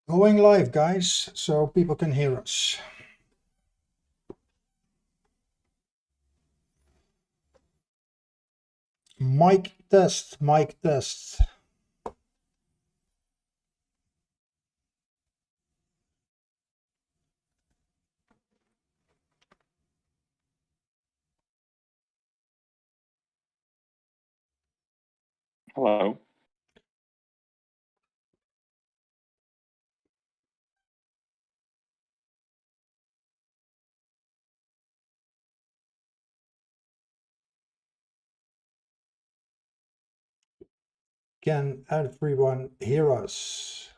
Going live, guys, so people can hear us. Mic test, mic test. Hello. Can everyone hear us?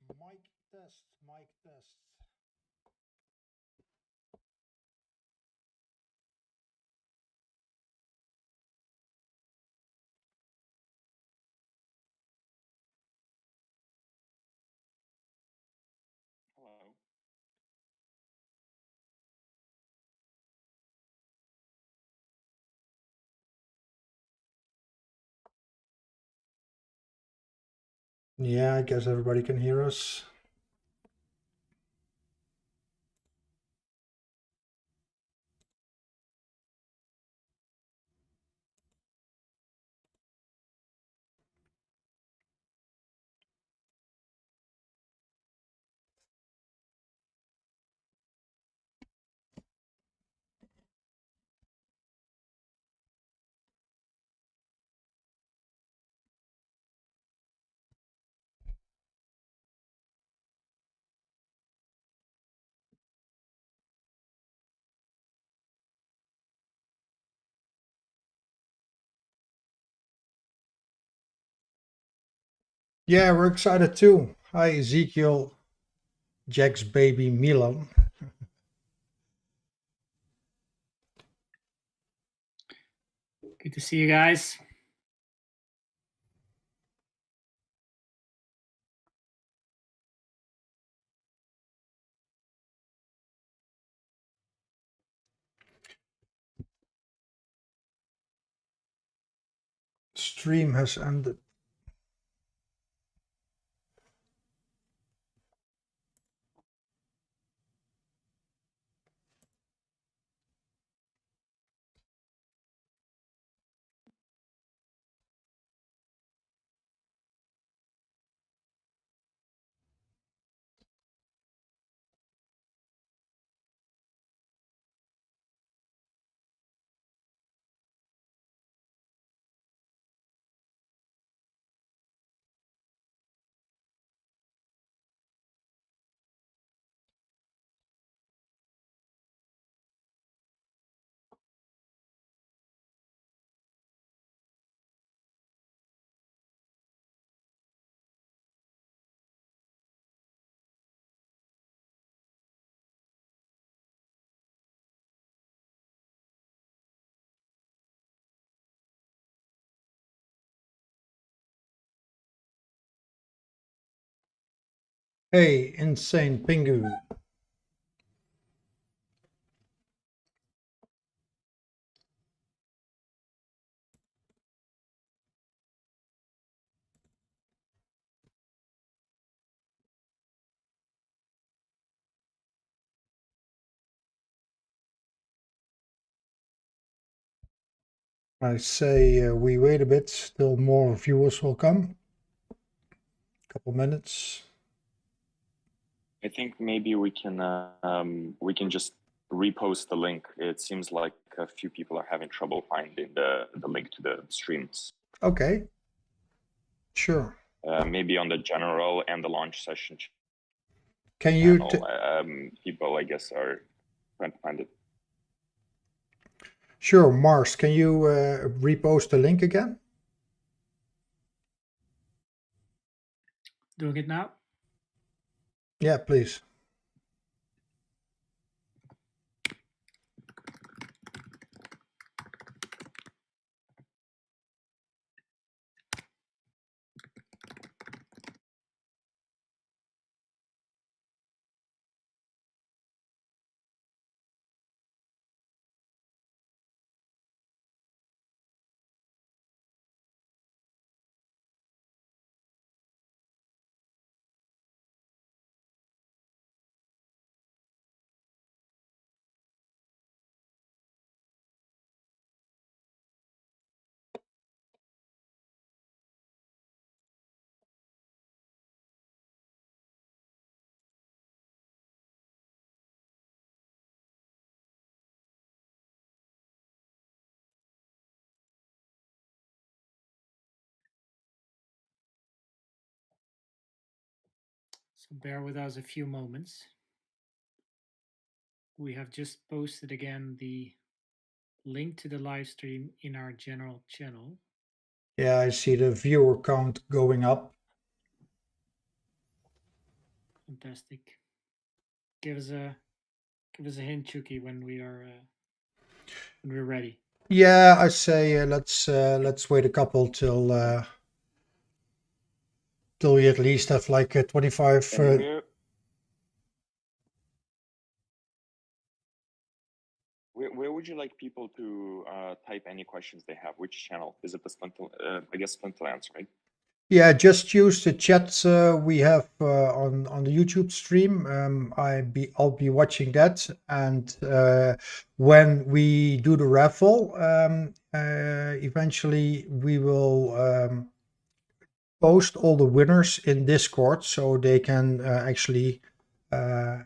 Mic test, mic test. Hello. Yeah, I guess everybody can hear us. Yeah, we're excited too. Hi, Ezekiel, Jack's baby Milan. Good to see you guys. Stream has ended. Hey, Insane Pingu. I say we wait a bit till more viewers will come. Couple minutes. I think maybe we can just repost the link. It seems like a few people are having trouble finding the link to the streams. Okay. Sure. Maybe on the general and the launch session Can you channel, people I guess are trying to find it. Sure, Mars, can you repost the link again? Doing it now? Yeah, please. So bear with us a few moments. We have just posted again the link to the live stream in our general channel. Yeah, I see the viewer count going up. Fantastic. Give us a hint, Chucky, when we're ready. Yeah, I say let's wait a couple till we at least have like 25. And where would you like people to type any questions they have? Which channel? Is it the I guess Splinterlands, right? Yeah, just use the chat we have on the YouTube stream. I'll be watching that, and when we do the raffle, eventually we will post all the winners in Discord, so they can actually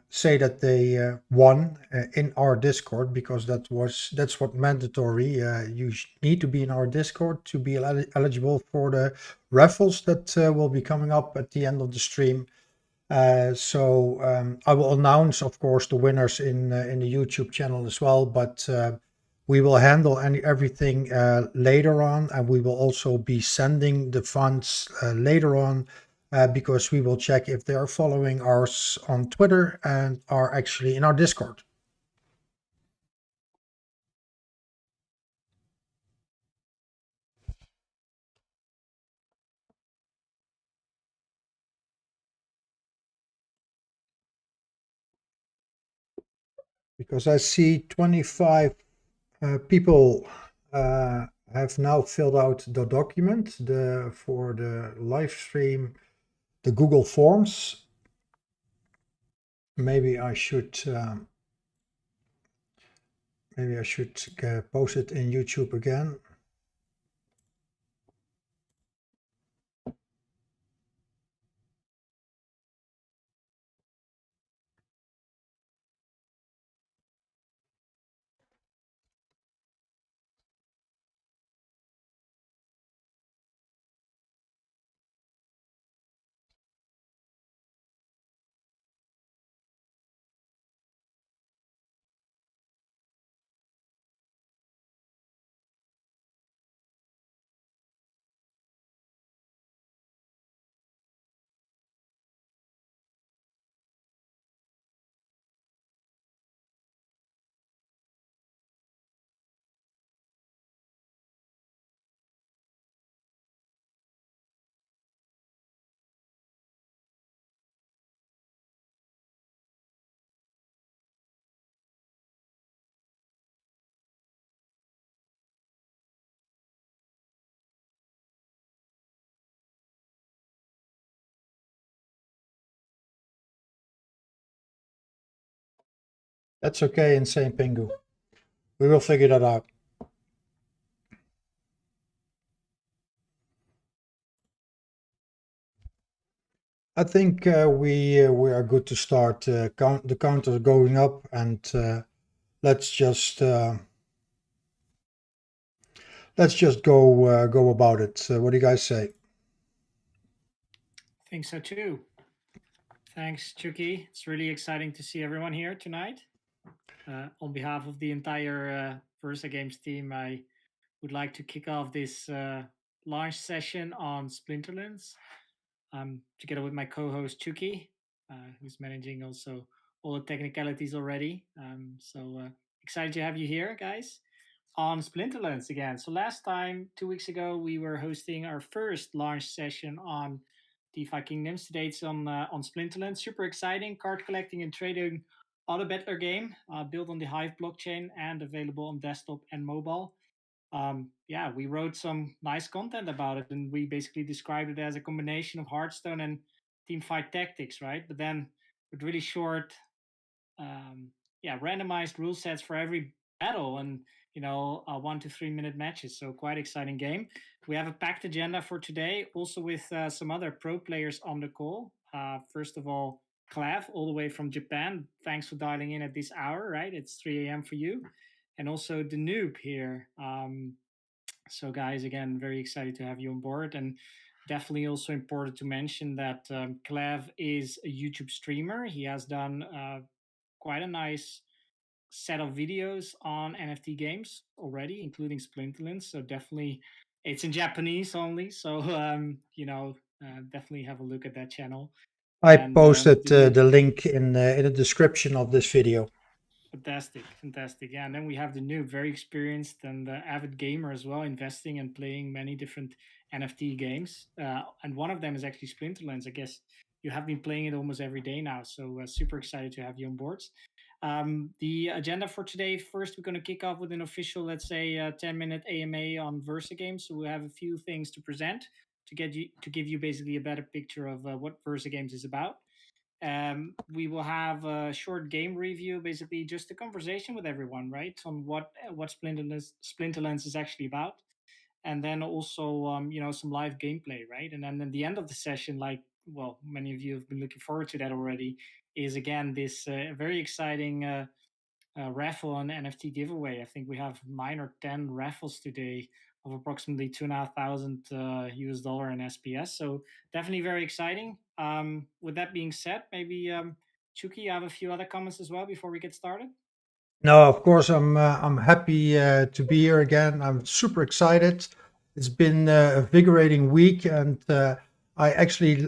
say that they won in our Discord, because that's what mandatory. You need to be in our Discord to be eligible for the raffles that will be coming up at the end of the stream. So I will announce, of course, the winners in the YouTube channel as well, but we will handle everything later on, and we will also be sending the funds later on, because we will check if they are following us on Twitter and are actually in our Discord. Because I see 25 people have now filled out the document for the live stream, the Google Forms. Maybe I should post it in YouTube again. That's okay, Insane Pingu. We will figure that out. I think we are good to start. The counter is going up, and let's just go about it. What do you guys say? I think so too. Thanks, Chucky. It's really exciting to see everyone here tonight. On behalf of the entire Versagames team, I would like to kick off this launch session on Splinterlands, together with my co-host Chucky, who's managing also all the technicalities already. So excited to have you here, guys, on Splinterlands again. So last time, 2 weeks ago, we were hosting our first launch session on DeFi Kingdoms. Today it's on Splinterlands. Super exciting, card collecting and trading auto battler game, built on the Hive blockchain and available on desktop and mobile. Yeah, we wrote some nice content about it, and we basically described it as a combination of Hearthstone and teamfight tactics, right? But then with really short, randomized rule sets for every battle, and 1 to 3 minute matches. So quite exciting game. We have a packed agenda for today, also with some other pro players on the call. First of all, Clev, all the way from Japan. Thanks for dialing in at this hour, right? It's 3 a.m. for you. And also the Noeb here. So guys, again, very excited to have you on board. And definitely also important to mention that Clev is a YouTube streamer. He has done quite a nice set of videos on NFT games already, including Splinterlands. So definitely, it's in Japanese only. So definitely have a look at that channel. I And, posted the- the link in the description of this video. Fantastic. Yeah, and then we have the Noeb, very experienced and avid gamer as well, investing and playing many different NFT games. And one of them is actually Splinterlands. I guess you have been playing it almost every day now, so super excited to have you on board. The agenda for today: first, we're going to kick off with an official, let's say, 10-minute AMA on Versagames. So we have a few things to present to give you basically a better picture of what Versagames is about. We will have a short game review, basically just a conversation with everyone, right, on what Splinterlands is actually about, and then also some live gameplay, right? And then at the end of the session, like, well, many of you have been looking forward to that already, is again this very exciting raffle and NFT giveaway. I think we have 9 or 10 raffles today of approximately $2,500 US dollar in SPS. So definitely very exciting. With that being said, maybe Chuki, you have a few other comments as well before we get started. No, of course, I'm happy to be here again. I'm super excited. It's been a invigorating week, and I actually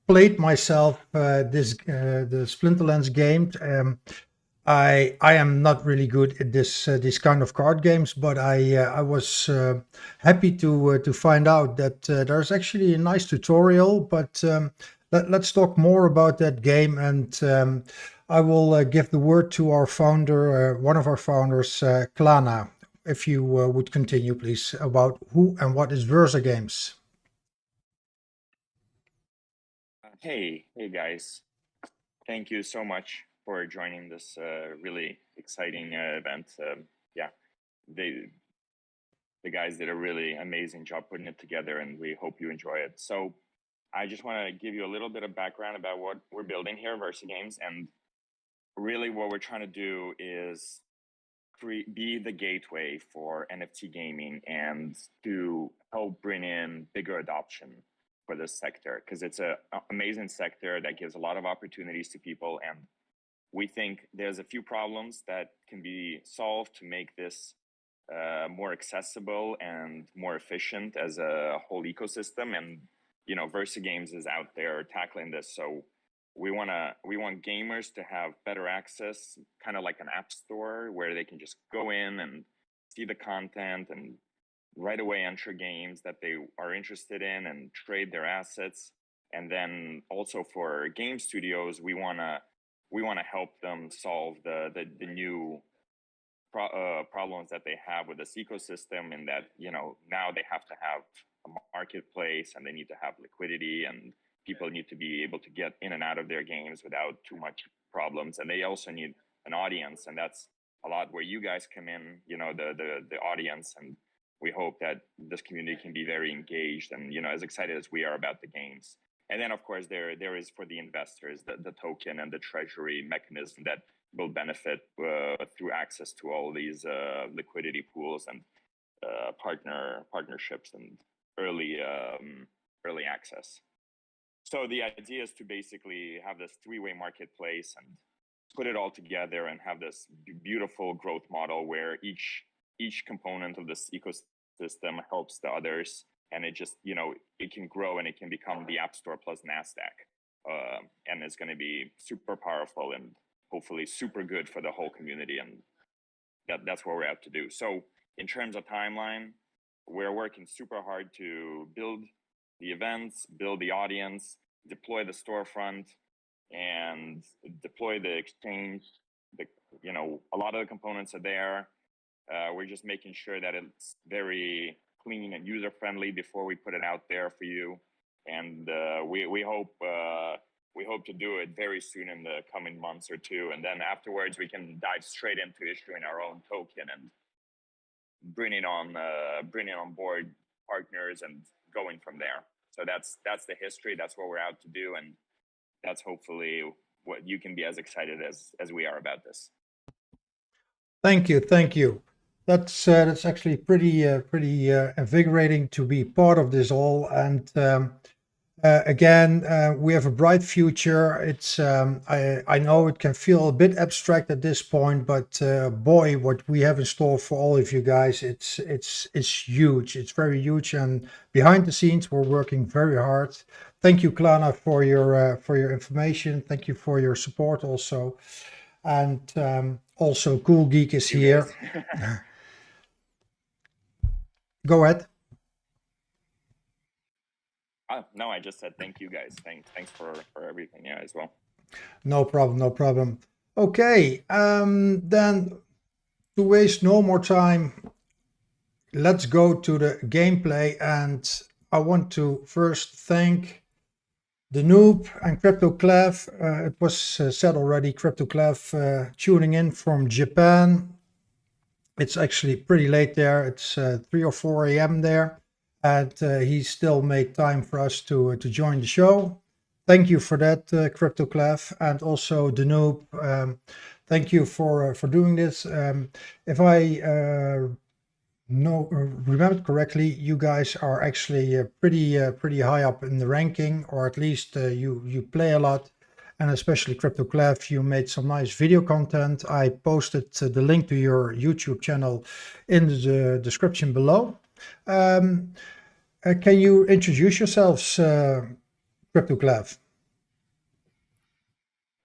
played myself the Splinterlands game. I am not really good at this kind of card games, but I was happy to find out that there's actually a nice tutorial. But let's talk more about that game, and I will give the word to our founder, one of our founders, Klana. If you would continue, please, about who and what is Versagames. Hey guys, thank you so much for joining this really exciting event. Yeah, the guys did a really amazing job putting it together, and we hope you enjoy it. So I just want to give you a little bit of background about what we're building here, Versagames, and really what we're trying to do is be the gateway for NFT gaming and to help bring in bigger adoption for this sector, because it's an amazing sector that gives a lot of opportunities to people. And we think there's a few problems that can be solved to make this more accessible and more efficient as a whole ecosystem. And Versagames is out there tackling this. So we want gamers to have better access, kind of like an app store where they can just go in and see the content and right away enter games that they are interested in and trade their assets. And then also for game studios, we want to help them solve the new problems that they have with this ecosystem, in that now they have to have a marketplace and they need to have liquidity, and people need to be able to get in and out of their games without too much problems, and they also need an audience, and that's a lot where you guys come in, the audience. And we hope that this community can be very engaged and as excited as we are about the games. And then of course there is for the investors the token and the treasury mechanism that will benefit through access to all these liquidity pools and partnerships and early access. So the idea is to basically have this three-way marketplace and put it all together and have this beautiful growth model where each component of this ecosystem helps the others, and it just it can grow and it can become the App Store plus NASDAQ, and it's going to be super powerful and hopefully super good for the whole community. And that's what we're out to do. So in terms of timeline, we're working super hard to build the events, build the audience, deploy the storefront, and deploy the exchange. A lot of the components are there. We're just making sure that it's very clean and user friendly before we put it out there for you. And we hope to do it very soon in the coming months or two. And then afterwards, we can dive straight into issuing our own token and bringing on board partners and going from there. So that's the history. That's what we're out to do, and that's hopefully what you can be as excited as we are about this. Thank you. That's actually pretty invigorating to be part of this all. And again, we have a bright future. It's I know it can feel a bit abstract at this point, but boy, what we have in store for all of you guys, it's huge. It's very huge, and behind the scenes, we're working very hard. Thank you, Klana, for your information. Thank you for your support also, and also Cool Geek is You here. guys. Go ahead. No, I just said thank you guys. Thanks for everything, yeah, as well. No problem, no problem. Okay, then to waste no more time, let's go to the gameplay. And I want to first thank the Noob and Crypto Clev. It was said already, Crypto Clev tuning in from Japan. It's actually pretty late there. It's 3 or 4 a.m. there. And he still made time for us to join the show. Thank you for that, Crypto Clev, and also the Noob. Thank you for doing this. If I remembered correctly, you guys are actually pretty high up in the ranking, or at least you play a lot. And especially Crypto Clev, you made some nice video content. I posted the link to your YouTube channel in the description below. Can you introduce yourselves, Crypto Clev?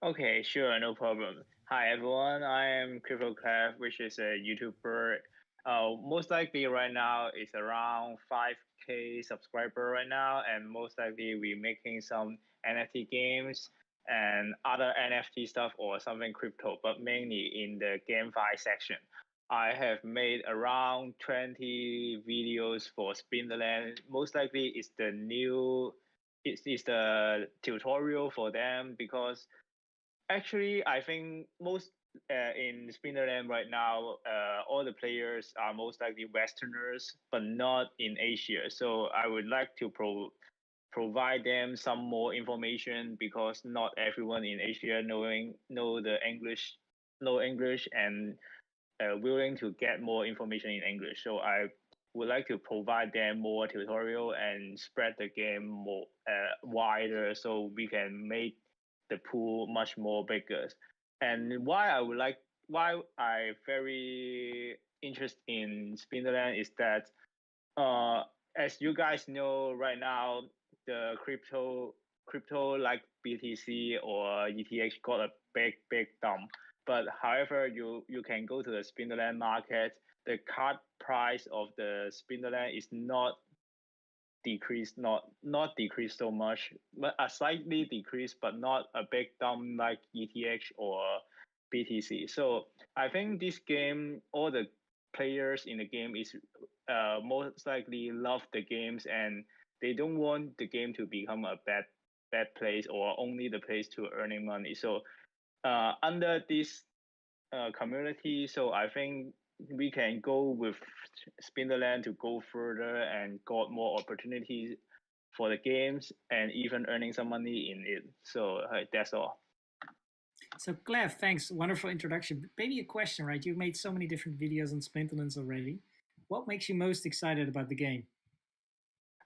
Okay, sure, no problem. Hi everyone, I am Crypto Clev, which is a YouTuber. Most likely right now it's around 5K subscriber right now, and most likely we're making some NFT games and other NFT stuff or something crypto, but mainly in the GameFi section. I have made around 20 videos for Splinterlands. Most likely it's the tutorial for them, because actually, I think most in Splinterland right now, all the players are most likely Westerners, but not in Asia. So I would like to provide them some more information, because not everyone in Asia know English and willing to get more information in English. So I would like to provide them more tutorial and spread the game more wider, so we can make the pool much more bigger. And why I very interested in Splinterland is that as you guys know right now, the crypto like BTC or ETH got a big dump. But however, you can go to the Splinterland market. The card price of the Splinterland is not decreased so much, but a slightly decreased, but not a big dump like ETH or BTC. So I think this game, all the players in the game is most likely love the games, and they don't want the game to become a bad place or only the place to earning money. So under this community, so I think we can go with Splinterland to go further and got more opportunities for the games and even earning some money in it. So that's all. So, Clev, thanks. Wonderful introduction. Maybe a question, right? You've made so many different videos on Splinterlands already. What makes you most excited about the game?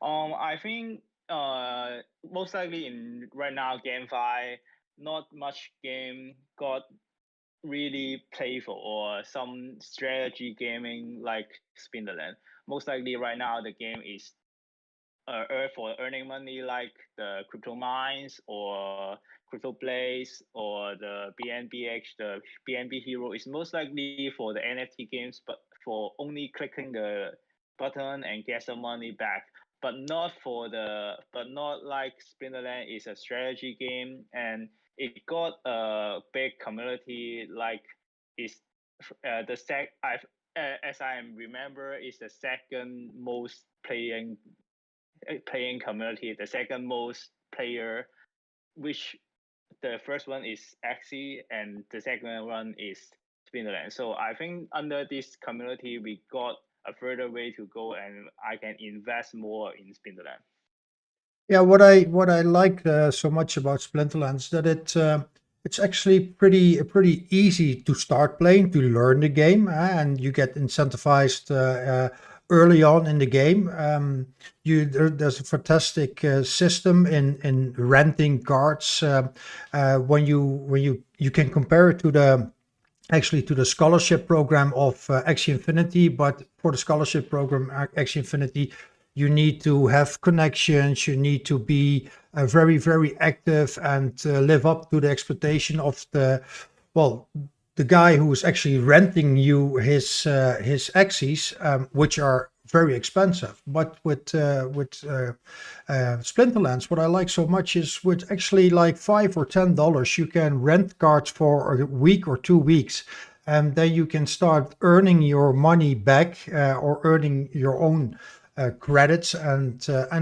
I think most likely in right now GameFi, not much game got really playful or some strategy gaming like Splinterland. Most likely right now the game is for earning money, like the crypto mines or crypto plays or the BNBH, the BNB hero is most likely for the NFT games, but for only clicking the button and get some money back. But not like Splinterland is a strategy game, and it got a big community. Like is the sec I've as I remember, is the second most playing community, the second most player, which the first one is Axie and the second one is Splinterland. So I think under this community, we got a further way to go, and I can invest more in Splinterland. Yeah, what I like so much about Splinterlands that It's actually pretty easy to start playing, to learn the game, and you get incentivized early on in the game. There's a fantastic system in renting cards. When you can compare it to the scholarship program of Axie Infinity, but for the scholarship program Axie Infinity, you need to have connections, you need to be very active and live up to the expectation of the guy who is actually renting you his Axies, which are very expensive. But with Splinterlands, what I like so much is with actually like $5 or $10, you can rent cards for a week or 2 weeks, and then you can start earning your money back or earning your own credits and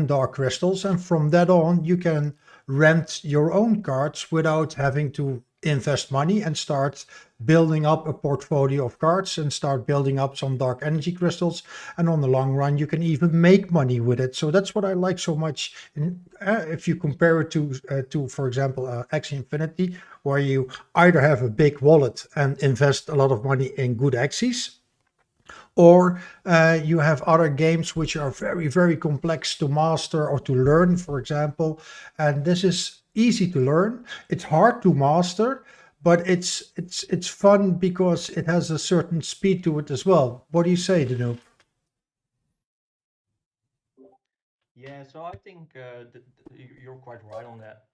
dark crystals. And from that on, you can rent your own cards without having to invest money and start building up a portfolio of cards and start building up some dark energy crystals. And on the long run, you can even make money with it. So that's what I like so much. If you compare it to for example, Axie Infinity, where you either have a big wallet and invest a lot of money in good Axies, or you have other games which are very complex to master or to learn, for example. And this is easy to learn. It's hard to master, but it's fun because it has a certain speed to it as well. What do you say, Danu? Yeah, so I think you're quite right on that.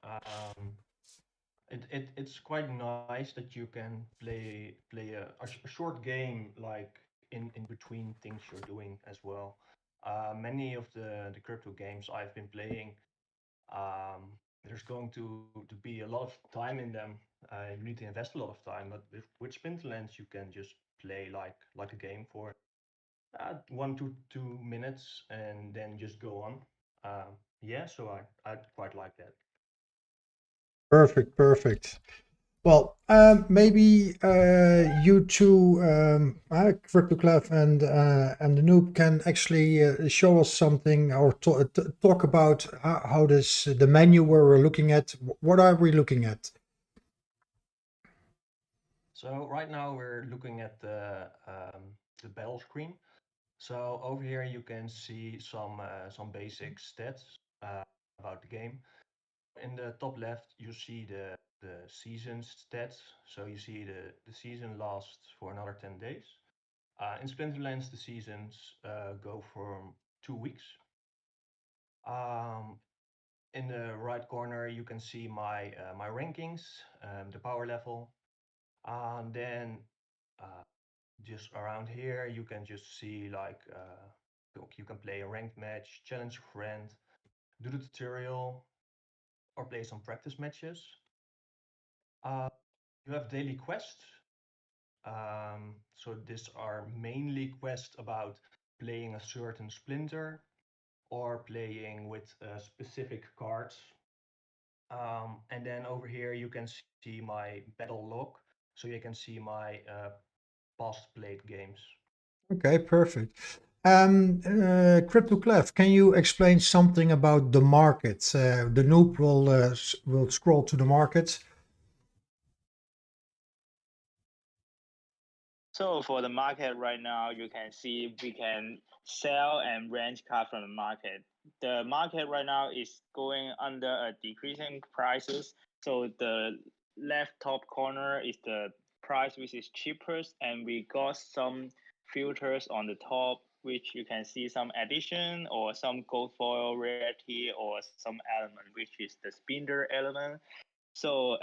It's quite nice that you can play a short game like in between things you're doing as well. Many of the crypto games I've been playing, there's going to be a lot of time in them. You need to invest a lot of time, but with Splinterlands you can just play like a game for 1 to 2 minutes and then just go on. Yeah, so I quite like that. Perfect. Well, maybe you two, CryptoClef and the Noob, can actually show us something or talk about how the menu where we're looking at. What are we looking at? So right now we're looking at the battle screen. So over here you can see some basic stats about the game. In the top left you see the season stats. So you see the season lasts for another 10 days. In Splinterlands the seasons go for 2 weeks. In the right corner you can see my rankings, the power level. Then just around here you can just see like you can play a ranked match, challenge a friend, do the tutorial, or play some practice matches. You have daily quests. So these are mainly quests about playing a certain splinter or playing with specific cards. And then over here you can see my battle log, so you can see my past played games. Okay, perfect. CryptoClef, can you explain something about the market? The Noob will scroll to the market. So for the market right now, you can see we can sell and rent cars from the market. The market right now is going under a decreasing prices. So the left top corner is the price which is cheapest, and we got some filters on the top, which you can see some addition or some gold foil rarity or some element, which is the spinner element. So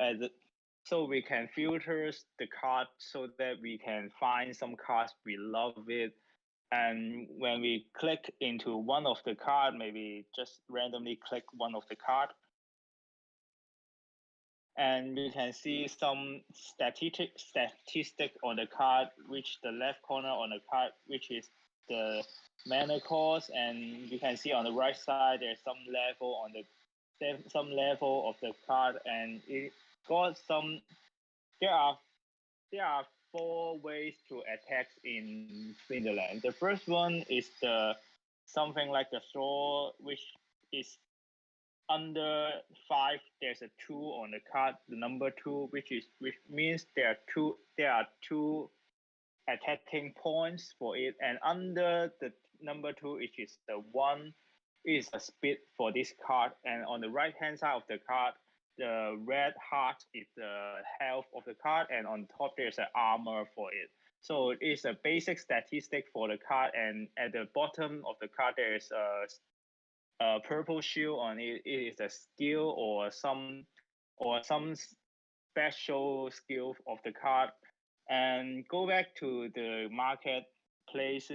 so we can filter the card so that we can find some cards we love it. And when we click into one of the card, maybe just randomly click one of the card, and you can see some statistic on the card, which the left corner on the card, which is the mana cost, and you can see on the right side there's some level on the of the card, and it got some. There are four ways to attack in Splinterland. The first one is the something like the sword, which is under 5 there's a 2 on the card, the number 2, which means there are two attacking points for it, and under the number 2, which is the 1, is a speed for this card, and on the right hand side of the card, the red heart is the health of the card, and on top there's an armor for it. So it is a basic statistic for the card, and at the bottom of the card there is a purple shield on it. It is a skill or some special skill of the card. And go back to the marketplace.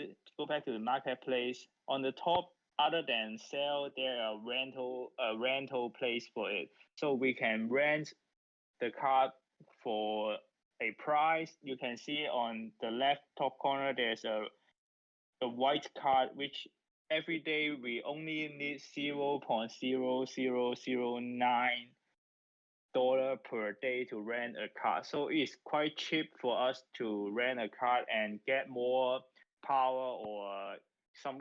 On the top, other than sell, there are rental place for it. So we can rent the card for a price. You can see on the left top corner there's a white card, which every day we only need 0.0009 dollar per day to rent a card. So it's quite cheap for us to rent a card and get more power or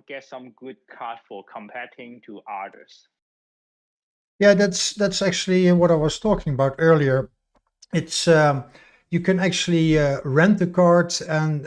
get some good card for competing to others. Yeah, that's actually what I was talking about earlier. It's you can actually rent the cards and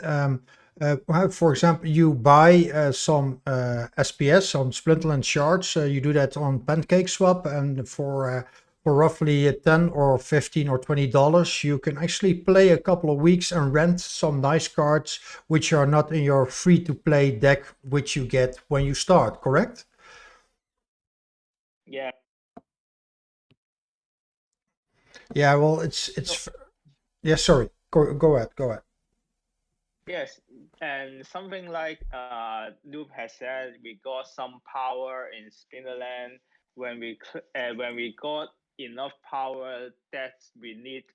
for example, you buy some SPS, some Splinterlands shards. You do that on Pancake Swap, and for roughly 10 or 15 or $20, you can actually play a couple of weeks and rent some nice cards which are not in your free-to-play deck, which you get when you start. Correct? Yeah. Yeah. Well, it's yeah. Sorry. Go ahead. Yes, and something like Noeb has said, we got some power in Splinterland. When we got enough power that we need,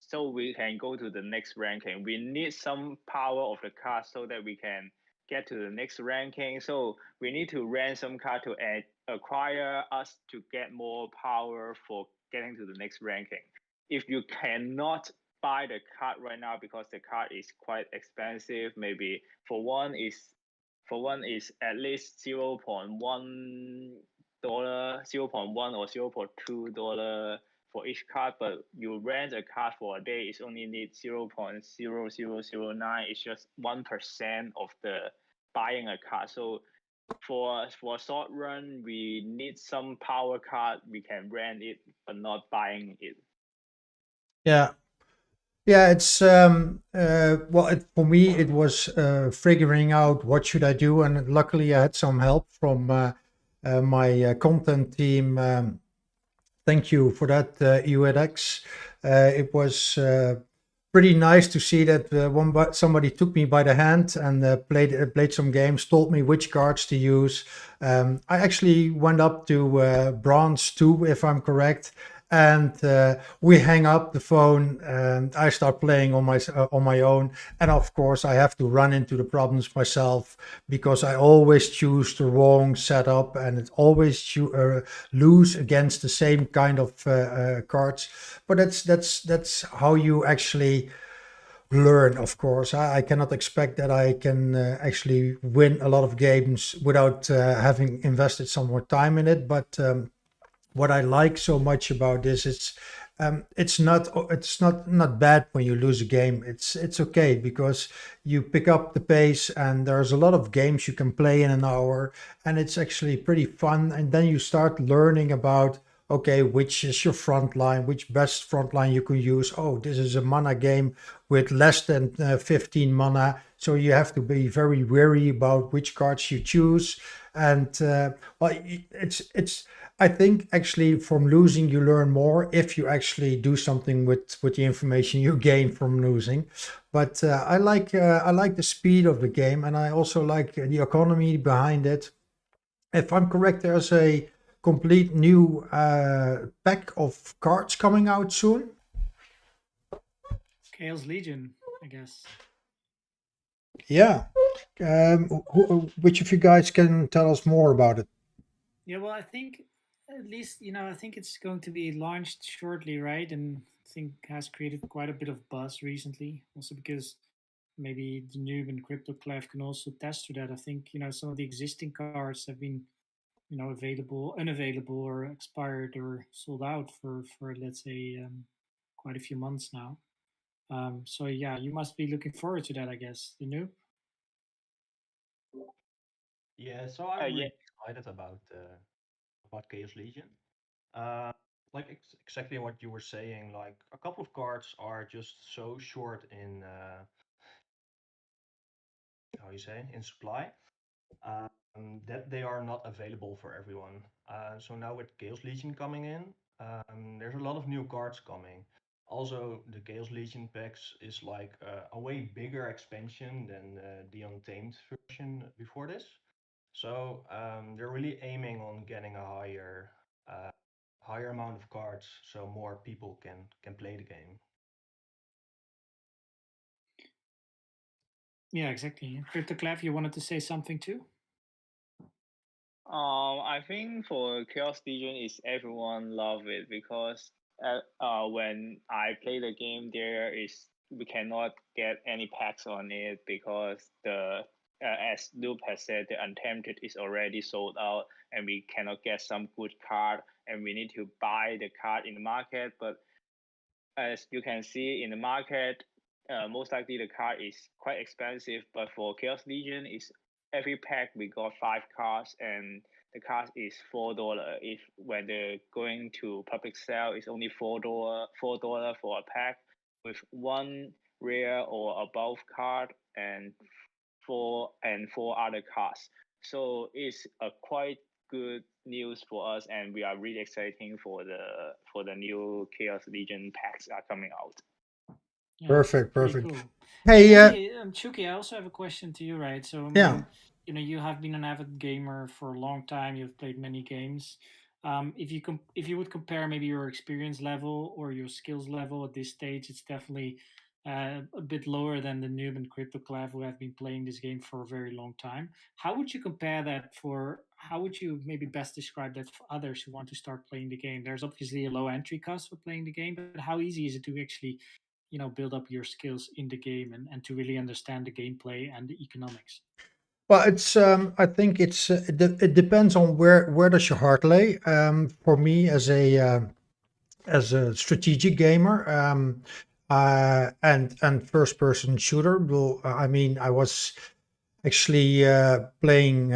so we can go to the next ranking. We need some power of the card so that we can get to the next ranking. So we need to rent some card to acquire us to get more power for getting to the next ranking. If you cannot buy the card right now because the card is quite expensive, maybe for one is at least $0.1, 0.1 or $0.2 for each card, but you rent a card for a day, it's only need 0.0009. It's just 1% of the buying a card. So for a short run, we need some power card. We can rent it, but not buying it. Yeah. Yeah, it's for me it was figuring out what should I do, and luckily I had some help from my content team. Thank you for that, UEDX. It was pretty nice to see that somebody took me by the hand and played some games, told me which cards to use. I actually went up to bronze 2, if I'm correct, and we hang up the phone and I start playing on my own. And of course I have to run into the problems myself because I always choose the wrong setup and it always lose against the same kind of cards. But that's how you actually learn. Of course, I cannot expect that I can actually win a lot of games without having invested some more time in it. But what I like so much about this is it's not bad when you lose a game. It's okay because you pick up the pace and there's a lot of games you can play in an hour and it's actually pretty fun. And then you start learning about, okay, which is your front line, which best front line you can use. Oh, this is a mana game with less than 15 mana. So you have to be very wary about which cards you choose. And well, it's I think actually from losing you learn more if you actually do something with the information you gain from losing. But I like the speed of the game, and I also like the economy behind it. If I'm correct, there's a complete new pack of cards coming out soon. Chaos Legion, I guess. Yeah. Which of you guys can tell us more about it? Yeah, well, I think at least, I think it's going to be launched shortly, right? And I think has created quite a bit of buzz recently, also because maybe the Noob and Clev can also test to that. I think, some of the existing cards have been available, unavailable, or expired or sold out for let's say quite a few months now. So yeah, you must be looking forward to that, I guess. The new. Yeah, so I'm Yeah. really excited about Chaos Legion. Like exactly what you were saying. Like a couple of cards are just so short in how you say in supply that they are not available for everyone. So now with Chaos Legion coming in, there's a lot of new cards coming. Also, the Chaos Legion packs is like a way bigger expansion than the Untamed version before this. So they're really aiming on getting a higher amount of cards, so more people can play the game. Yeah, exactly. Crypto you wanted to say something too? I think for Chaos Legion is everyone love it because when I play the game, we cannot get any packs on it because as Noob has said, the Untamed is already sold out and we cannot get some good card and we need to buy the card in the market. But as you can see in the market, most likely the card is quite expensive. But for Chaos Legion, is every pack we got 5 cards and the card is $4. If when they're going to public sale, it's only $4 for a pack with one rare or above card and four other cards. So it's a quite good news for us, and we are really exciting for the new Chaos Legion packs are coming out. Yeah, Perfect, pretty perfect. cool. Hey, Maybe, Chucky, I also have a question to you, right? So, I yeah. mean, you have been an avid gamer for a long time. You've played many games. If you would compare maybe your experience level or your skills level at this stage, it's definitely a bit lower than the Noob and CryptoClav who have been playing this game for a very long time. How would you compare that for? How would you maybe best describe that for others who want to start playing the game? There's obviously a low entry cost for playing the game, but how easy is it to actually build up your skills in the game and to really understand the gameplay and the economics? Well, it's I think it depends on where does your heart lay. For me as a strategic gamer, and first person shooter, well, I mean, I was actually playing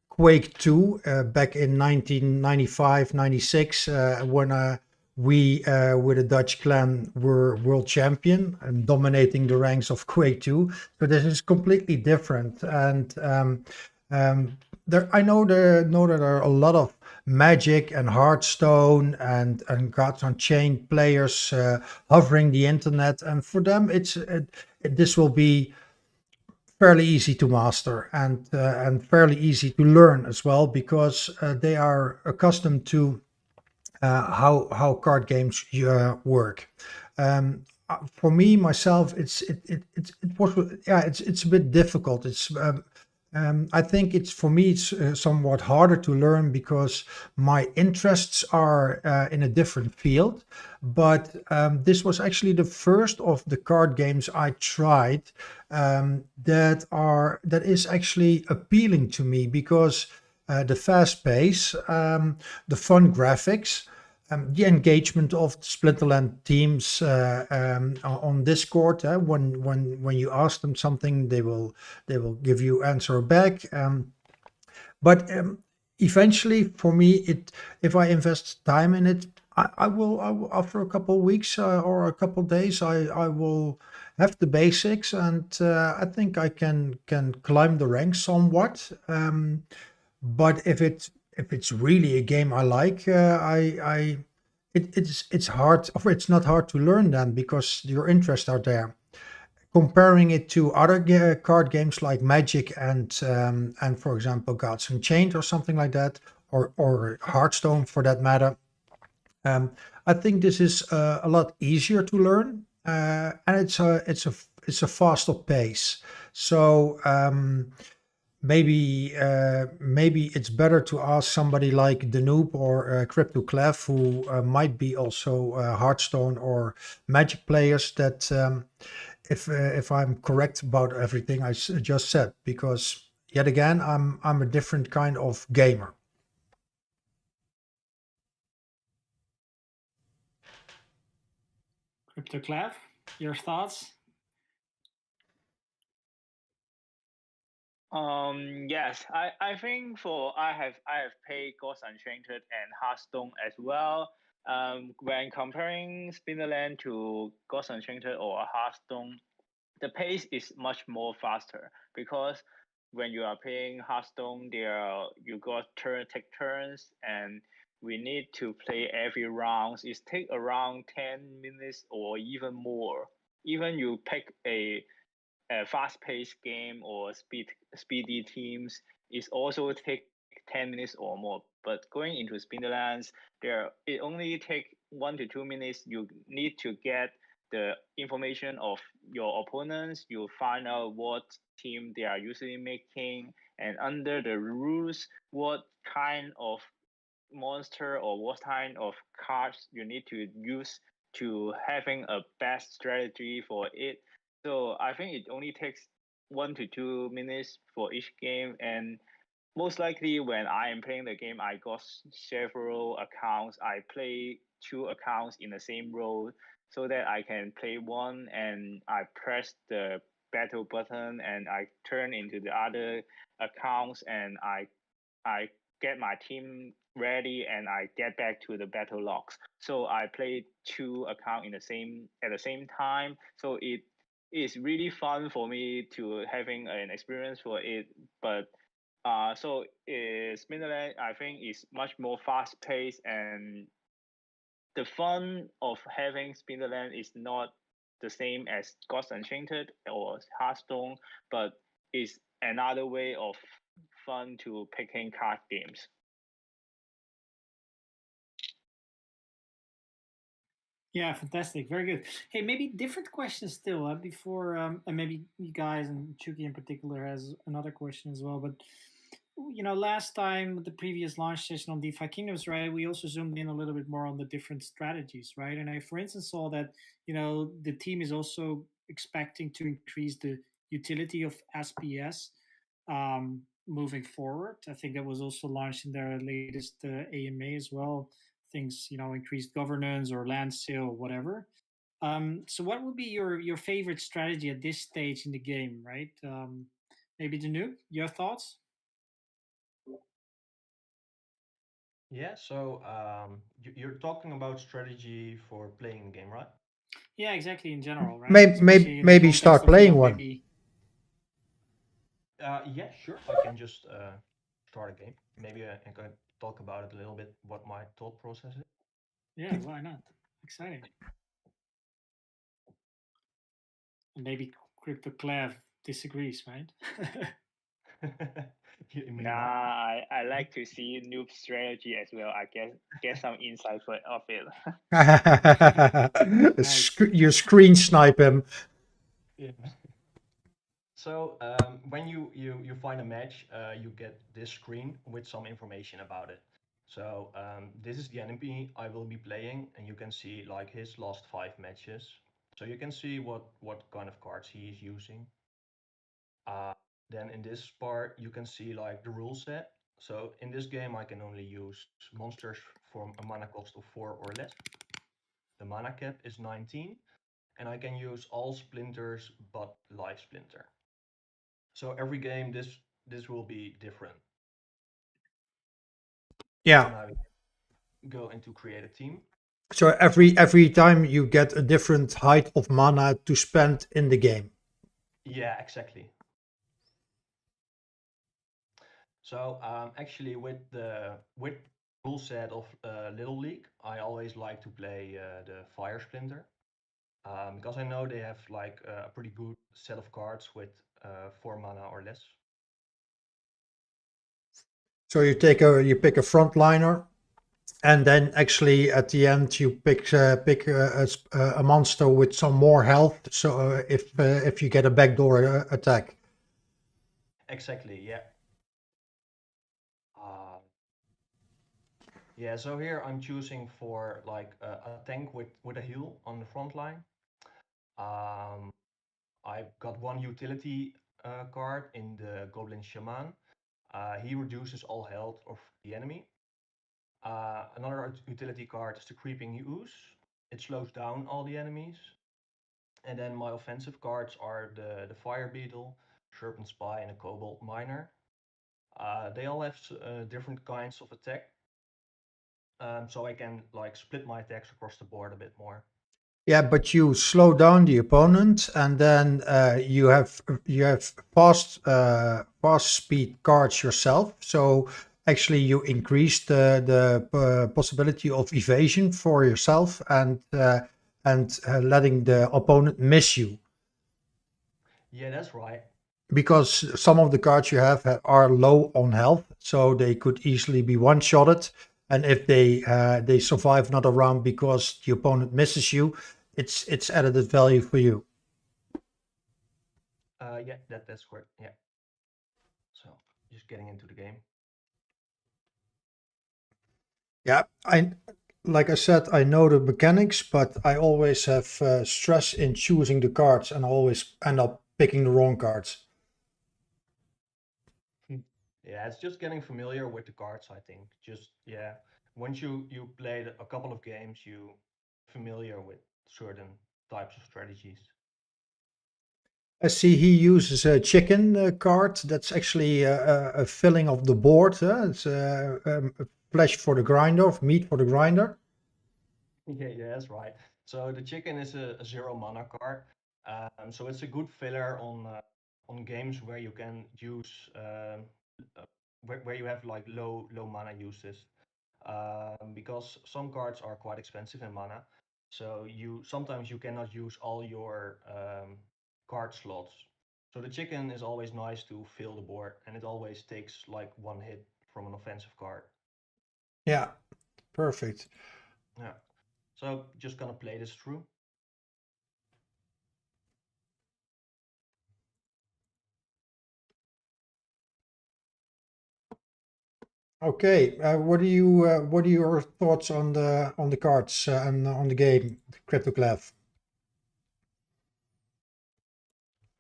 Quake 2 back in 1995, 96, when we, with a Dutch clan, were world champion and dominating the ranks of Quake 2. So this is completely different. And I know that there are a lot of Magic and Hearthstone and Gods Unchained players hovering the internet, and for them, this will be fairly easy to master and fairly easy to learn as well because they are accustomed to how card games work. For me myself, it's a bit difficult. I think it's somewhat harder to learn because my interests are in a different field. But this was actually the first of the card games I tried that is actually appealing to me because the fast pace, the fun graphics, the engagement of the Splinterland teams on Discord. When you ask them something, they will give you answer back. But eventually, for me, if I invest time in it, I will after a couple of weeks or a couple of days, I will have the basics, and I think I can climb the ranks somewhat. But if it's really a game I like, it's hard, or it's not hard to learn then because your interests are there. Comparing it to other card games like Magic and for example Gods Unchained or something like that, or Hearthstone for that matter, I think this is a lot easier to learn, and it's a faster pace. So maybe it's better to ask somebody like the Noob or CryptoClev, who might be also Hearthstone or Magic players. That if I'm correct about everything I just said, because yet again I'm a different kind of gamer. Crypto Clev, your thoughts? Yes, I think for I have played Ghost Unchained and Hearthstone as well. When comparing Splinterland to Ghost Unchained or Hearthstone, the pace is much more faster because when you are playing Hearthstone, you got take turns, and we need to play every round. It take around 10 minutes or even more. Even you pick a fast-paced game or speedy teams, is also take 10 minutes or more. But going into Splinterlands, it only take 1 to 2 minutes. You need to get the information of your opponents. You find out what team they are usually making, and under the rules, what kind of monster or what kind of cards you need to use to having a best strategy for it. So I think it only takes 1 to 2 minutes for each game, and most likely when I am playing the game, I got several accounts. I play two accounts in the same role so that I can play one and I press the battle button and I turn into the other accounts and I get my team ready and I get back to the battle logs. So I play two accounts in the same at the same time. So it is really fun for me to having an experience for it. But Spinnerland I think is much more fast paced, and the fun of having Spinnerland is not the same as Ghost Enchanted or Hearthstone, but is another way of fun to picking card games. Yeah, fantastic. Very good. Hey, maybe different questions still before, and maybe you guys and Chuki in particular has another question as well. But last time the previous launch session on DeFi Kingdoms, right? We also zoomed in a little bit more on the different strategies, right? And I, for instance, saw that the team is also expecting to increase the utility of SPS moving forward. I think that was also launched in their latest AMA as well. Things, increased governance or land sale, whatever. So, what would be your favorite strategy at this stage in the game, right? Maybe Danu, your thoughts? Yeah, so you're talking about strategy for playing the game, right? Yeah, exactly. In general, right? Maybe Especially in the maybe context start of playing one. maybe. Yeah, sure. I can just start a game. Maybe I can talk about it a little bit, what my thought process is. Yeah, why not? Exciting. And maybe Crypto Clev disagrees, right? You mean Nah, why? I like to see noob strategy as well. I get some insight of it. Nice. You screen snipe him. Yeah. So when you find a match, you get this screen with some information about it. So this is the enemy I will be playing, and you can see like his last 5 matches. So you can see what kind of cards he is using. Uh, then in this part, you can see like the rule set. So in this game, I can only use monsters from a mana cost of 4 or less. The mana cap is 19, and I can use all splinters but life splinter. So every game, this will be different. So Yeah. now we go into create a team. So every time you get a different height of mana to spend in the game. Yeah, exactly. So actually, with rule set of Little League, I always like to play the Fire Splinter because I know they have like a pretty good set of cards with 4 mana or less. So you pick a frontliner, and then actually at the end you pick a monster with some more health. So if you get a backdoor attack. Exactly. Yeah. Yeah. So here I'm choosing for like a tank with a heal on the front line. I've got one utility card in the Goblin Shaman. He reduces all health of the enemy. Another utility card is the Creeping Ooze. it slows down all the enemies. And then my offensive cards are the Fire Beetle, Serpent Spy, and a Cobalt Miner. They all have different kinds of attack, so I can like split my attacks across the board a bit more. Yeah, but you slow down the opponent, and then you have fast speed cards yourself. So actually, you increase the possibility of evasion for yourself, and letting the opponent miss you. Yeah, that's right. Because some of the cards you have are low on health, so they could easily be one-shotted. And if they survive another round because the opponent misses you, it's added value for you. Yeah, that's correct. Yeah. So just getting into the game. Yeah, like I said, I know the mechanics, but I always have stress in choosing the cards, and I always end up picking the wrong cards. Yeah, it's just getting familiar with the cards, I think. Just, yeah, once you played a couple of games, you familiar with certain types of strategies. I see he uses a chicken card. That's actually a filling of the board. It's flesh for the grinder, meat for the grinder. Yeah, that's right. So the chicken is a 0 mana card. So it's a good filler on games where you can use where you have like low mana uses. Because some cards are quite expensive in mana. So sometimes you cannot use all your card slots. So the chicken is always nice to fill the board, and it always takes like one hit from an offensive card. Yeah, perfect. Yeah. So just gonna play this through. Okay, what are your thoughts on the cards and on the game, Crypto Clev?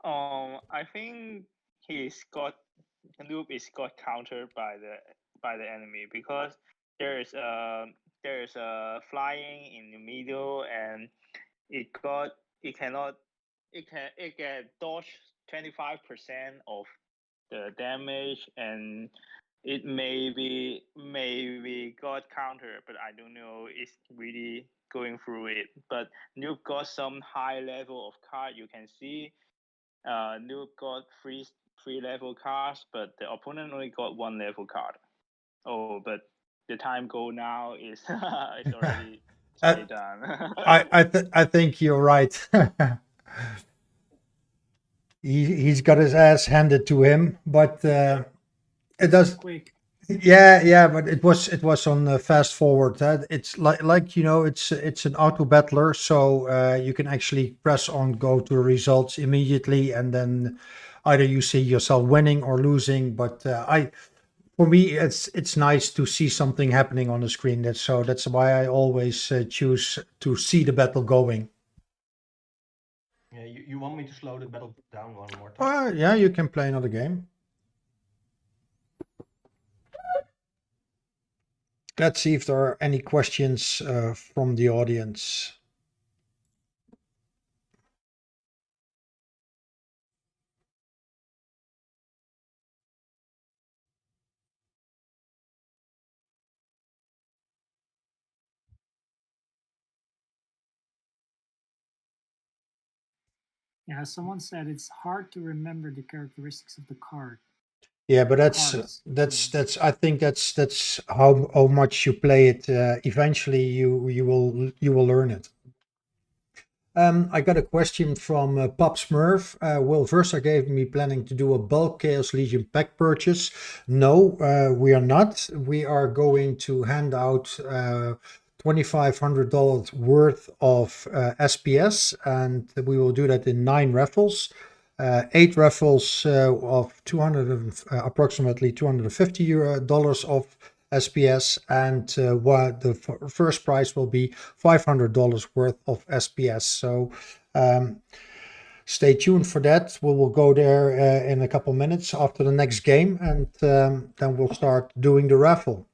I think Noeb is got countered by the enemy because there's a flying in the middle, and it can dodge 25% of the damage, and it maybe got countered, but I don't know it's really going through it. But Nuke got some high level of card. You can see Nuke got three level cards, but the opponent only got one level card. Oh, but the time goal now is it's already done. I think you're right. He's got his ass handed to him, but it does. Quick. Yeah, but it was on fast forward. It's like it's an auto battler, so you can actually press on go to the results immediately, and then either you see yourself winning or losing. But for me, it's nice to see something happening on the screen. That's why I always choose to see the battle going. Yeah, you want me to slow the battle down one more time? Yeah, you can play another game. Let's see if there are any questions from the audience. Yeah, someone said it's hard to remember the characteristics of the card. Yeah, but Cards. that's I think that's how much you play it. Eventually, you will learn it. I got a question from Pop Smurf. Will Versagames planning to do a bulk Chaos Legion pack purchase? No, we are not. We are going to hand out $2,500 worth of SPS, and we will do that in 9 raffles. 8 raffles of approximately $250 of SPS, and the first prize will be $500 worth of SPS. So stay tuned for that. We will go there in a couple minutes after the next game, and then we'll start doing the raffle.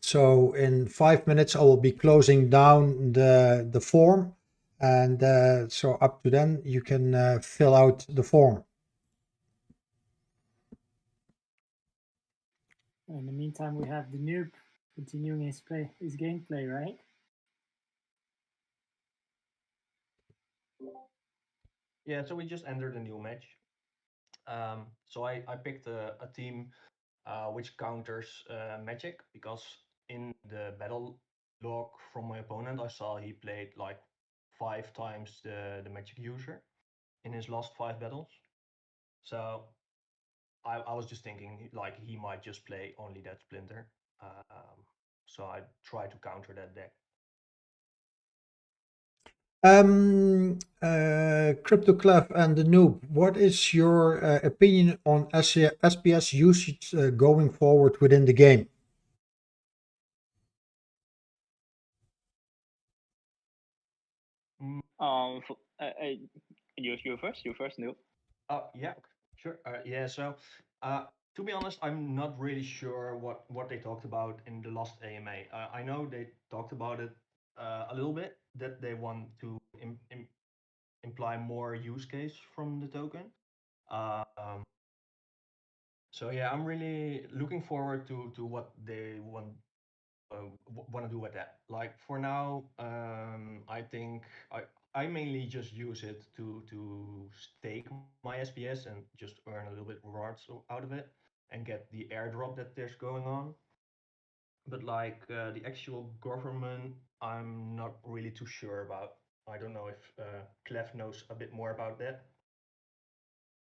So in 5 minutes, I will be closing down the form, and so up to then you can fill out the form. In the meantime, we have the Noeb continuing his gameplay, right? Yeah, so we just entered a new match. So I picked a team which counters magic, because in the battle log from my opponent, I saw he played like 5 times the magic user in his last 5 battles. So I was just thinking like he might just play only that Splinter. So I tried to counter that deck. CryptoClev and the Noob, what is your opinion on SPS usage going forward within the game? For, you first, Noob. Yeah, sure. Yeah, so to be honest, I'm not really sure what they talked about in the last AMA. I know they talked about it a little bit, that they want to imply more use case from the token. So yeah, I'm really looking forward to what they want to do with that. Like for now, I think I mainly just use it to stake my SPS and just earn a little bit rewards out of it and get the airdrop that there's going on. But like the actual government, I'm not really too sure about. I don't know if Clef knows a bit more about that.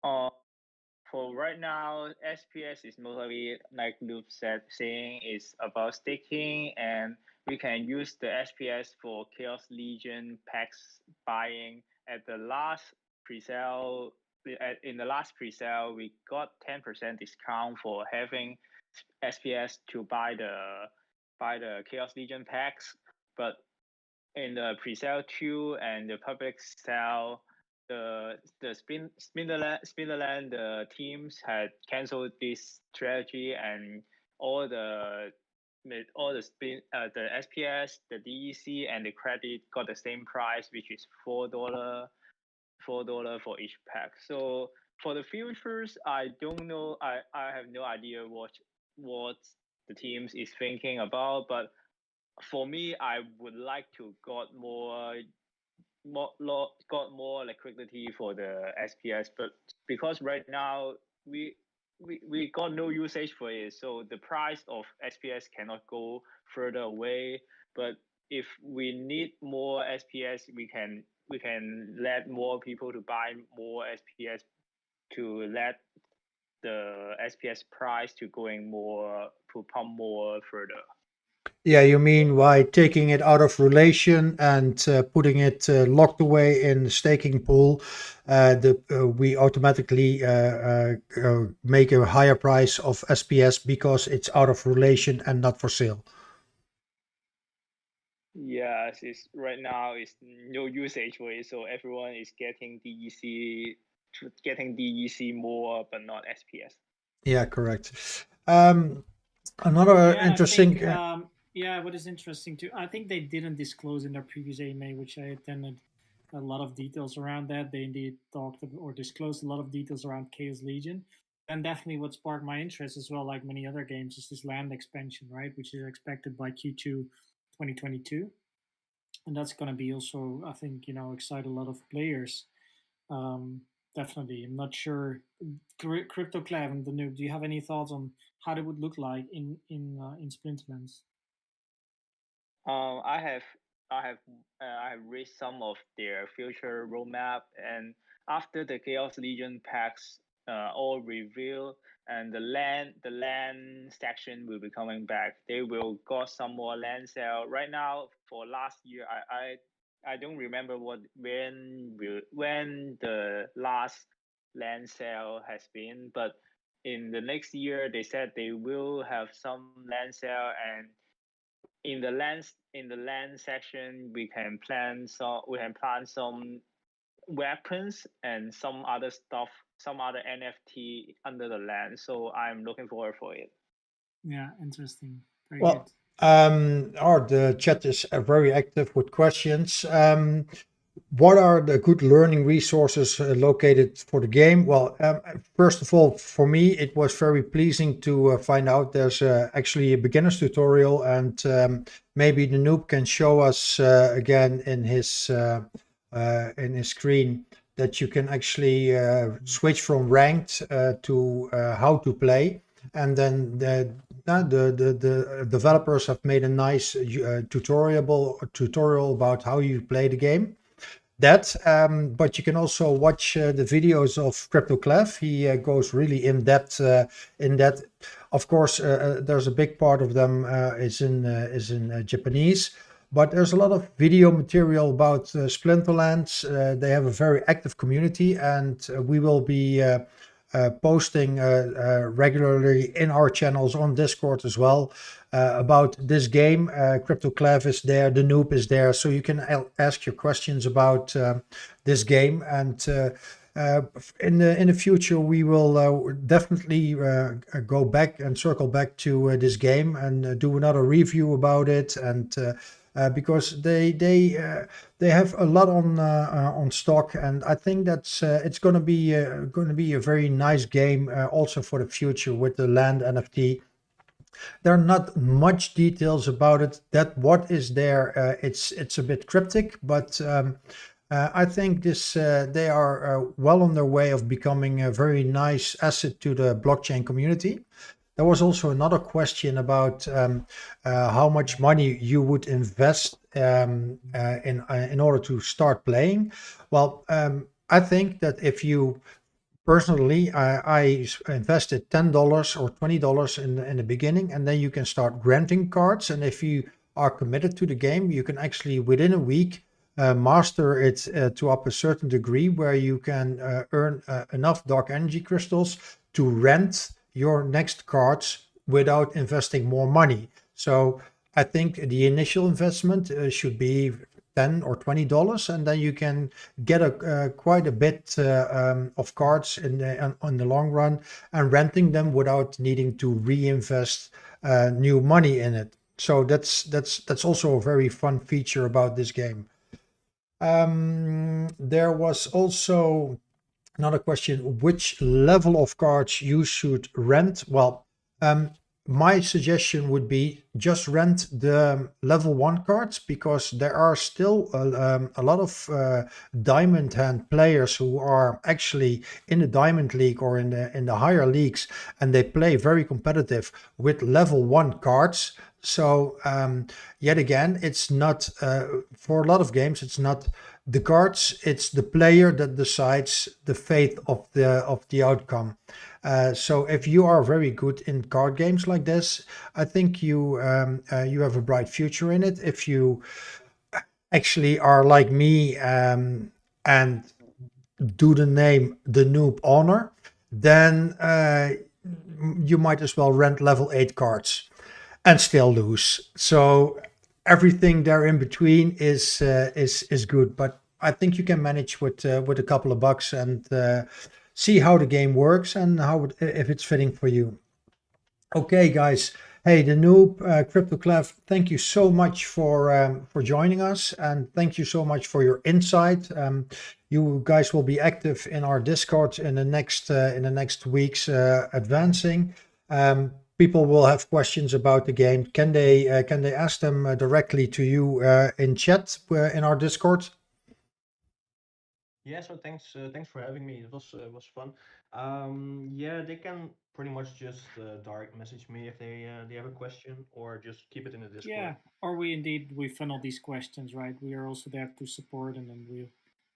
For right now, SPS is mostly like Noob said, saying is about staking, and we can use the SPS for Chaos Legion packs buying. At the last pre-sale, in the last pre-sale, we got 10% discount for having SPS to buy the Chaos Legion packs, but in the pre-sale 2 and the public sale, the Splinterland the teams had canceled this strategy, and all the the SPS, the DEC, and the credit got the same price, which is $4 for each pack. So for the futures, I don't know. I have no idea what the teams is thinking about, but for me, I would like to got more liquidity for the SPS, but because right now we got no usage for it, so the price of SPS cannot go further away. But if we need more SPS, we can let more people to buy more SPS to let the SPS price to going more to pump more further. Yeah, you mean by taking it out of relation and putting it locked away in the staking pool, we automatically make a higher price of SPS because it's out of relation and not for sale. Yes, it's right now it's no usage for it, so everyone is getting DEC more, but not SPS. Yeah, correct. Another Yeah, interesting. I think, what is interesting too, I think they didn't disclose in their previous AMA, which I attended, a lot of details around that. They indeed talked or disclosed a lot of details around Chaos Legion. And definitely what sparked my interest as well, like many other games, is this land expansion, right? Which is expected by Q2 2022. And that's going to be also, I think, excite a lot of players. Definitely. I'm not sure. Crypto Clev and the Noob, do you have any thoughts on how they would look like in Splinterlands? I have read some of their future roadmap, and after the Chaos Legion packs all reveal, and the land section will be coming back. They will got some more land sale. Right now, for last year, I don't remember when the last land sale has been, but in the next year they said they will have some land sale, and in the land section we can plan some weapons and some other stuff, some other NFT under the land. So I'm looking forward for it. Yeah, interesting. Very Well, good. The chat is very active with questions. What are the good learning resources located for the game? Well, first of all, for me, it was very pleasing to find out there's actually a beginner's tutorial, and maybe the noob can show us again in his screen that you can actually switch from ranked to how to play, and then the developers have made a nice tutorial about how you play the game. But you can also watch the videos of Clev. He goes really in depth in that. Of course, there's a big part of them is in Japanese, but there's a lot of video material about Splinterlands. They have a very active community, and we will be posting regularly in our channels on Discord as well about this game. Clev is there, the noob is there, so you can ask your questions about this game. And in the future, we will definitely go back and circle back to this game and do another review about it. And because they have a lot on stock, and I think that's it's going to be a very nice game also for the future with the land NFT. There are not much details about it. That what is there, it's a bit cryptic, but I think they are well on their way of becoming a very nice asset to the blockchain community. There was also another question about how much money you would invest in order to start playing. Well, I think that if you personally, I invested $10 or $20 in the beginning, and then you can start renting cards. And if you are committed to the game, you can actually within a week master it to up a certain degree where you can earn enough dark energy crystals to rent your next cards without investing more money. So I think the initial investment should be $10 or $20, and then you can get quite a bit of cards in the long run, and renting them without needing to reinvest new money in it. So that's also a very fun feature about this game. There was also another question, which level of cards you should rent? Well, my suggestion would be just rent the level 1 cards, because there are still a lot of diamond hand players who are actually in the diamond league or in the higher leagues, and they play very competitive with level 1 cards. So yet again, it's not for a lot of games, it's not the cards, it's the player that decides the fate of the outcome. So if you are very good in card games like this, I think you have a bright future in it. If you actually are like me and do the name the noob honor, then you might as well rent level 8 cards and still lose. So everything there in between is good, but I think you can manage with a couple of bucks and see how the game works and if it's fitting for you. Okay, guys. Hey, the noob, Clev, thank you so much for joining us, and thank you so much for your insight. You guys will be active in our Discord in the next weeks, advancing. People will have questions about the game. Can they ask them directly to you in chat in our Discord? Yeah, so thanks for having me. It was fun. Yeah, they can pretty much just direct message me if they have a question, or just keep it in the Discord. Yeah, or we funnel these questions, right? We are also there to support, and then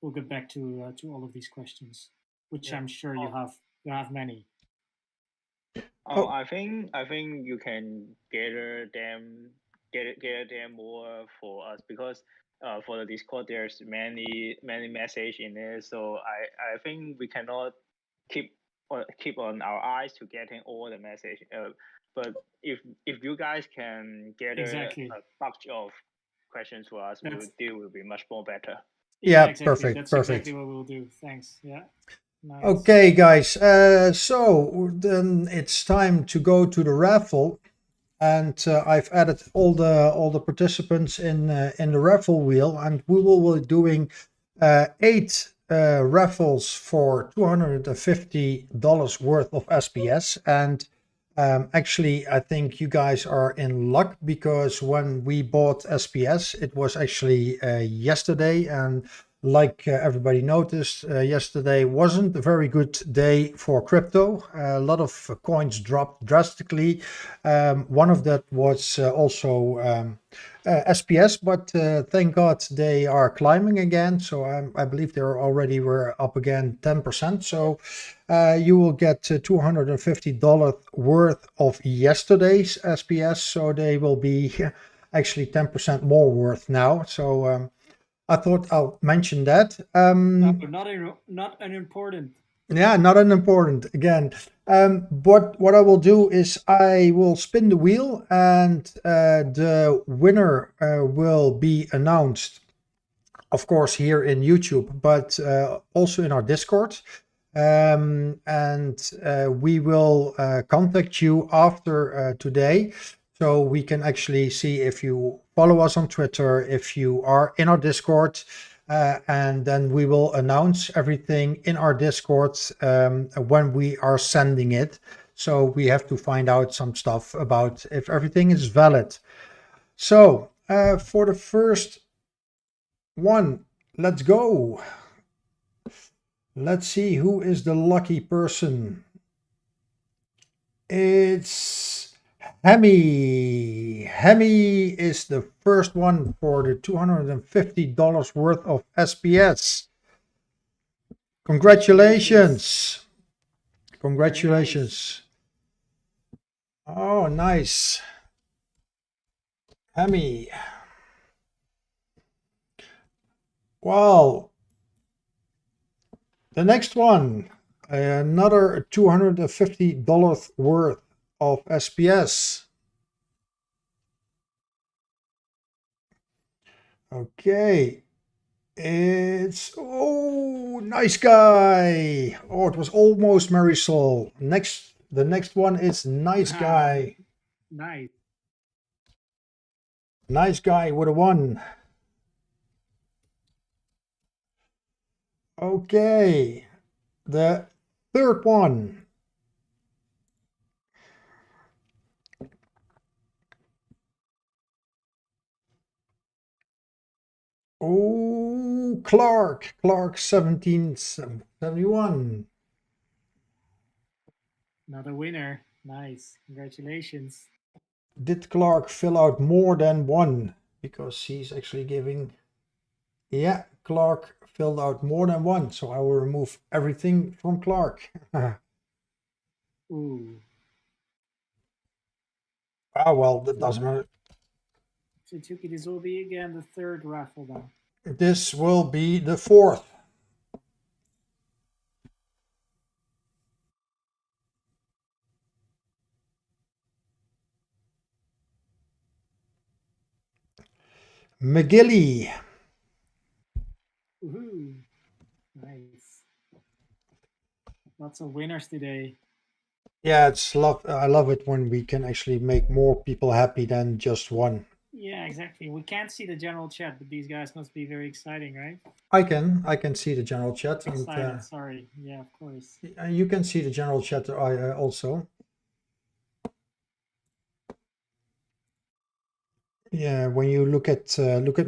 we'll get back to all of these questions, which Yeah. I'm sure you have many. Oh, I think you can gather them more for us, because for the Discord there's many message in there, so I think we cannot keep on our eyes to getting all the message. But if you guys can gather Exactly. a bunch of questions for us, it will be much more better. Yeah, exactly. perfect. That's perfect. exactly what we'll do. Thanks. Yeah. Nice. Okay, guys. So then it's time to go to the raffle. and I've added all the participants in the raffle wheel, and we will be doing 8 raffles for $250 worth of SPS. And actually, I think you guys are in luck, because when we bought SPS, it was actually yesterday, and like everybody noticed, yesterday wasn't a very good day for crypto. A lot of coins dropped drastically. One of that was also SPS, but thank God they are climbing again. So I believe they already were up again 10%. So you will get $250 worth of yesterday's SPS. So they will be actually 10% more worth now. So I thought I'll mention that. No, not unimportant. Yeah, not unimportant again. But what I will do is I will spin the wheel, and the winner will be announced, of course, here in YouTube, but also in our Discord. And we will contact you after today, so we can actually see if you follow us on Twitter, if you are in our Discord, and then we will announce everything in our Discord when we are sending it. So we have to find out some stuff about if everything is valid. So for the first one, let's go. Let's see who is the lucky person. It's Hemi. Hemi is the first one for the $250 worth of SPS. Congratulations. Congratulations. Oh, nice. Hemi. Well, the next one, another $250 worth of SPS. Okay. It's, oh, nice guy. Oh, it was almost Marisol. The next one is nice guy. Nice. Nice guy with a 1. Okay. The third one. Oh, Clark 1771. Another winner. Nice. Congratulations. Did Clark fill out more than 1? Because he's actually giving. Yeah, Clark filled out more than 1, so I will remove everything from Clark. Ooh. Ah, well, that doesn't matter. So Chucky, this will be again the third raffle now. This will be the 4th. McGilly. Woohoo. Nice. Lots of winners today. Yeah, I love it when we can actually make more people happy than just one. Yeah, exactly. We can't see the general chat, but these guys must be very exciting, right? I can see the general chat. Excited, sorry. Yeah, of course. You can see the general chat also. Yeah, when you look at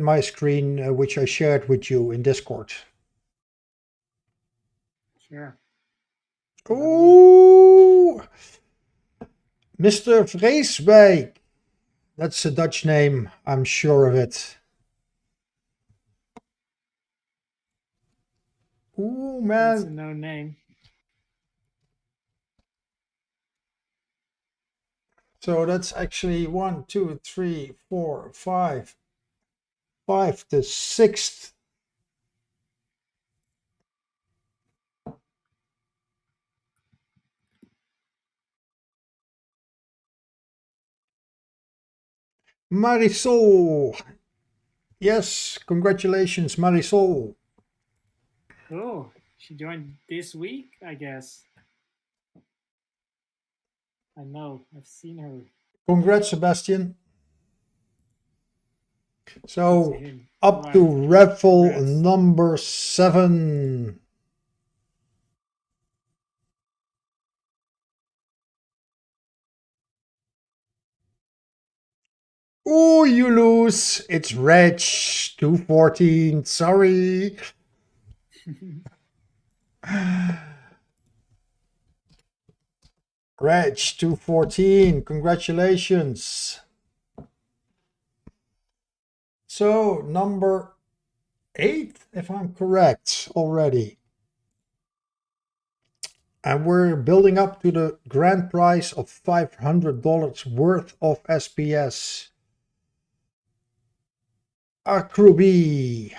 my screen, which I shared with you in Discord. Sure. Oh, Mr. Vreeswijk. That's a Dutch name, I'm sure of it. Ooh, man. That's a known name. So that's actually 1, 2, 3, 4, 5. 5, the 6th. Marisol. Yes, congratulations, Marisol. Oh, she joined this week, I guess. I know, I've seen her. Congrats, Sebastian. So Good to hear. up Right. to Raffle Congrats. number 7. Oh, you lose. It's Reg 214. Sorry. Reg 214. Congratulations. So number 8, if I'm correct already. And we're building up to the grand prize of $500 worth of SPS. Arcruby.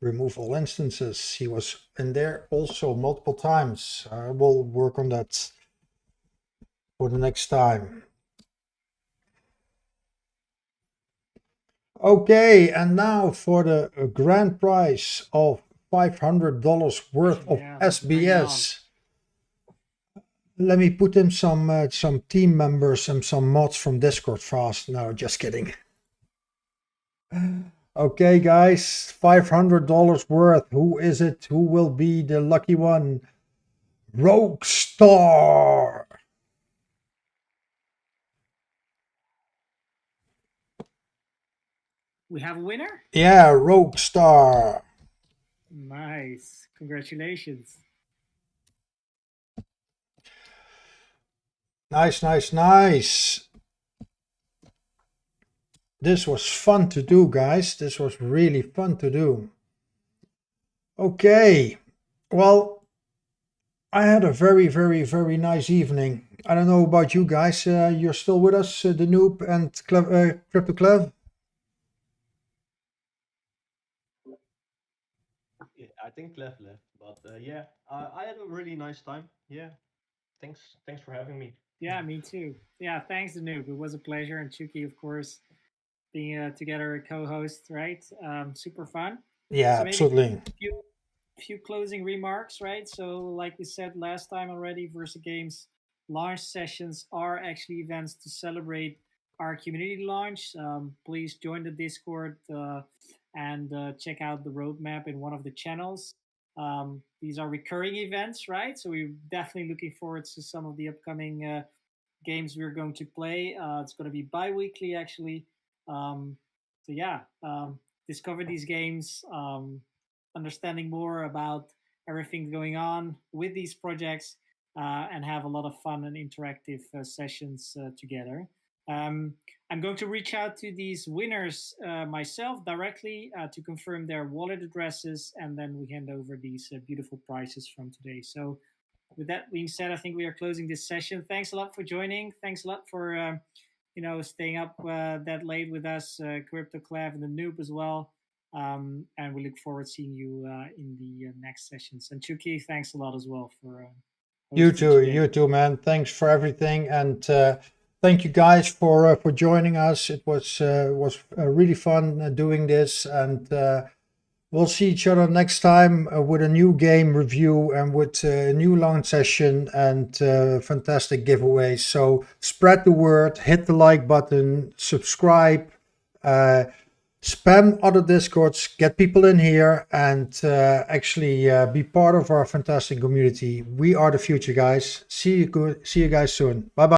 Remove all instances. He was in there also multiple times. I will work on that for the next time. Okay, and now for the grand prize of $500 worth of Yeah, let's bring it on. SBS. Let me put in some team members and some mods from Discord fast. No, just kidding. Okay, guys, $500 worth. Who is it? Who will be the lucky one? Roguestar. We have a winner? Yeah, Roguestar. Nice. Congratulations. Nice. This was fun to do, guys. This was really fun to do. Okay. Well, I had a very nice evening. I don't know about you guys. You're still with us, the Noeb and Crypto Clev? Yeah, I think Clev left, but yeah, I had a really nice time. Yeah, thanks for having me. Yeah, me too. Yeah, thanks, Noob. It was a pleasure. And Chucky, of course, being together a co-host, right? Super fun. Yeah, So maybe absolutely. few closing remarks, right? So, like we said last time already, Versagames launch sessions are actually events to celebrate our community launch. Please join the Discord and check out the roadmap in one of the channels. These are recurring events, right? So we're definitely looking forward to some of the upcoming games we're going to play. It's going to be bi-weekly, actually. So yeah, discover these games, understanding more about everything going on with these projects, and have a lot of fun and interactive sessions together. I'm going to reach out to these winners myself directly to confirm their wallet addresses, and then we hand over these beautiful prizes from today. So, with that being said, I think we are closing this session. Thanks a lot for joining. Thanks a lot for staying up that late with us, Crypto Clev and the Noob as well. And we look forward to seeing you in the next sessions. And Chucky, thanks a lot as well for You hosting too, today. man. Thanks for everything, and thank you guys for joining us. It was really fun doing this, and we'll see each other next time with a new game review and with a new launch session and fantastic giveaways. So spread the word, hit the like button, subscribe, spam other Discords, get people in here, and actually be part of our fantastic community. We are the future, guys. See you guys soon. Bye bye.